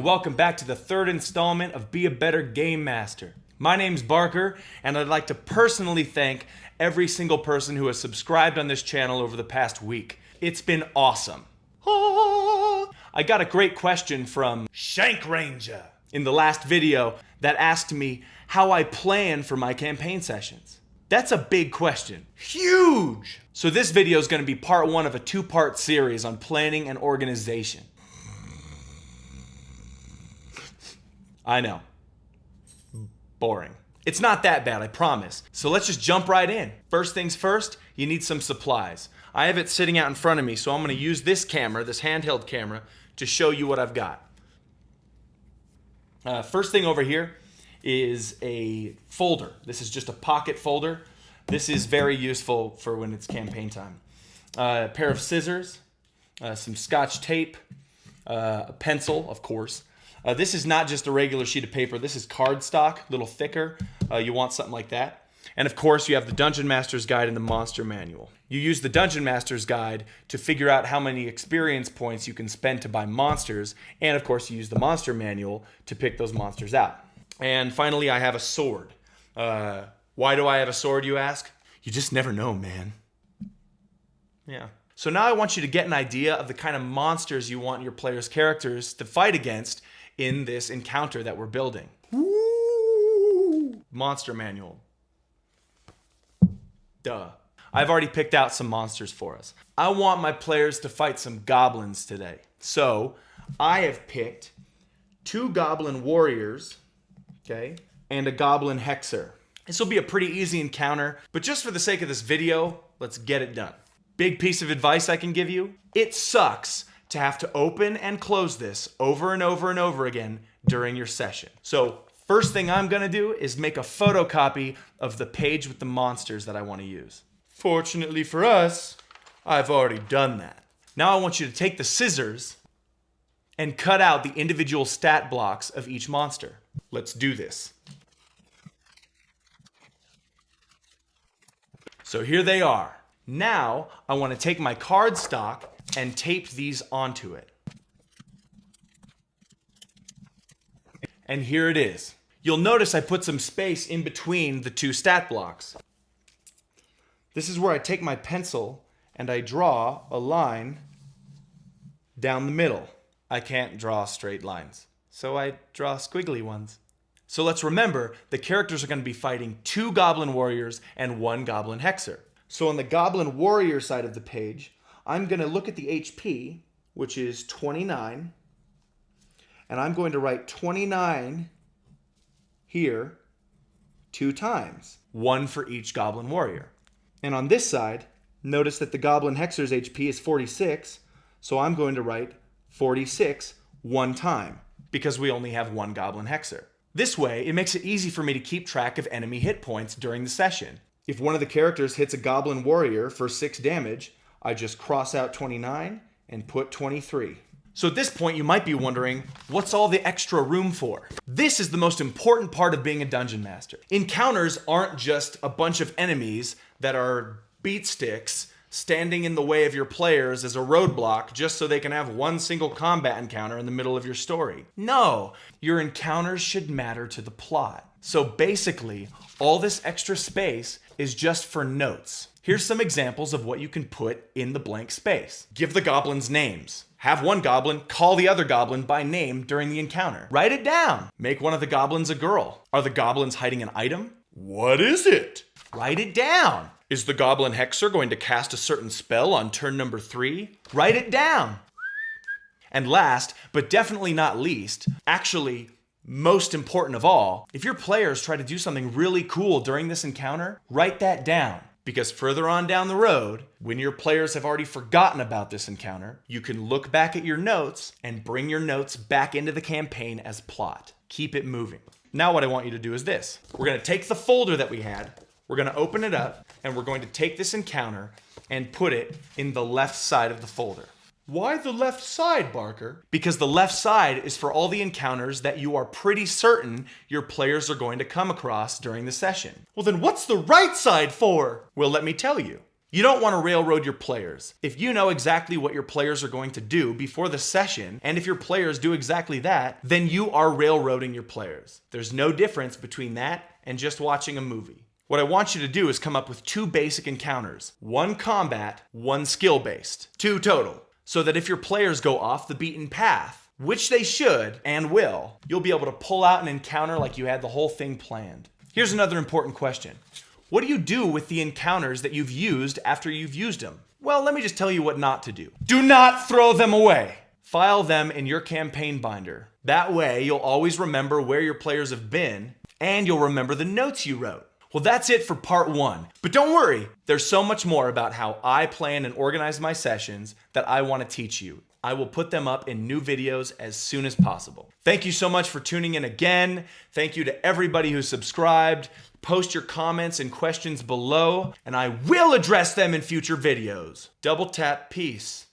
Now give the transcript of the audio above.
welcome back to the third installment of Be a Better Game Master. My name's Barker, and I'd like to personally thank every single person who has subscribed on this channel over the past week. It's been awesome. I got a great question from Shank Ranger in the last video that asked me how I plan for my campaign sessions. That's a big question. Huge! So this video is going to be part one of a two-part series on planning and organization. I know. Boring. It's not that bad, I promise. So let's just jump right in. First things first, you need some supplies. I have it sitting out in front of me, so I'm going to use this camera, this handheld camera, to show you what I've got. First thing over here is a folder. This is just a pocket folder. This is very useful for when it's campaign time. A pair of scissors, some scotch tape, a pencil, of course. This is not just a regular sheet of paper. This is cardstock, a little thicker. You want something like that. And of course, you have the Dungeon Master's Guide and the Monster Manual. You use the Dungeon Master's Guide to figure out how many experience points you can spend to buy monsters. And of course, you use the Monster Manual to pick those monsters out. And finally, I have a sword. Why do I have a sword, you ask? You just never know, man. Yeah. So now I want you to get an idea of the kind of monsters you want your players' characters to fight against in this encounter that we're building. Woo! Monster Manual. Duh. I've already picked out some monsters for us. I want my players to fight some goblins today. So I have picked 2 goblin warriors, okay, and a goblin hexer. This will be a pretty easy encounter, but just for the sake of this video, let's get it done. Big piece of advice I can give you: it sucks to have to open and close this over and over and over again during your session. So first thing I'm gonna do is make a photocopy of the page with the monsters that I want to use. Fortunately for us, I've already done that. Now I want you to take the scissors and cut out the individual stat blocks of each monster. Let's do this. So here they are. Now I want to take my cardstock and tape these onto it. And here it is. You'll notice I put some space in between the 2 stat blocks. This is where I take my pencil and I draw a line down the middle. I can't draw straight lines, so I draw squiggly ones. So let's remember, the characters are going to be fighting 2 goblin warriors and 1 goblin hexer. So on the goblin warrior side of the page, I'm going to look at the HP, which is 29, and I'm going to write 29 here 2 times, 1 for each goblin warrior. And on this side, notice that the goblin hexer's HP is 46, so I'm going to write 46 1 time, because we only have 1 goblin hexer. This way, it makes it easy for me to keep track of enemy hit points during the session. If one of the characters hits a goblin warrior for 6 damage, I just cross out 29 and put 23. So at this point, you might be wondering, what's all the extra room for? This is the most important part of being a dungeon master. Encounters aren't just a bunch of enemies that are beat sticks standing in the way of your players as a roadblock just so they can have one single combat encounter in the middle of your story. No, your encounters should matter to the plot. So basically, all this extra space is just for notes. Here's some examples of what you can put in the blank space. Give the goblins names. Have one goblin call the other goblin by name during the encounter. Write it down. Make one of the goblins a girl. Are the goblins hiding an item? What is it? Write it down. Is the goblin hexer going to cast a certain spell on turn number 3? Write it down. And last, but definitely not least, actually most important of all, if your players try to do something really cool during this encounter, write that down. Because further on down the road, when your players have already forgotten about this encounter, you can look back at your notes and bring your notes back into the campaign as plot. Keep it moving. Now what I want you to do is this. We're going to take the folder that we had, we're going to open it up, and we're going to take this encounter and put it in the left side of the folder. Why the left side, Barker? Because the left side is for all the encounters that you are pretty certain your players are going to come across during the session. Well, then what's the right side for? Well, let me tell you. You don't want to railroad your players. If you know exactly what your players are going to do before the session, and if your players do exactly that, then you are railroading your players. There's no difference between that and just watching a movie. What I want you to do is come up with 2 basic encounters. 1 combat, 1 skill-based. 2 total. So that if your players go off the beaten path, which they should and will, you'll be able to pull out an encounter like you had the whole thing planned. Here's another important question. What do you do with the encounters that you've used after you've used them? Well, let me just tell you what not to do. Do not throw them away. File them in your campaign binder. That way, you'll always remember where your players have been, and you'll remember the notes you wrote. Well, that's it for part 1. But don't worry, there's so much more about how I plan and organize my sessions that I want to teach you. I will put them up in new videos as soon as possible. Thank you so much for tuning in again. Thank you to everybody who subscribed. Post your comments and questions below, and I will address them in future videos. Double tap, peace.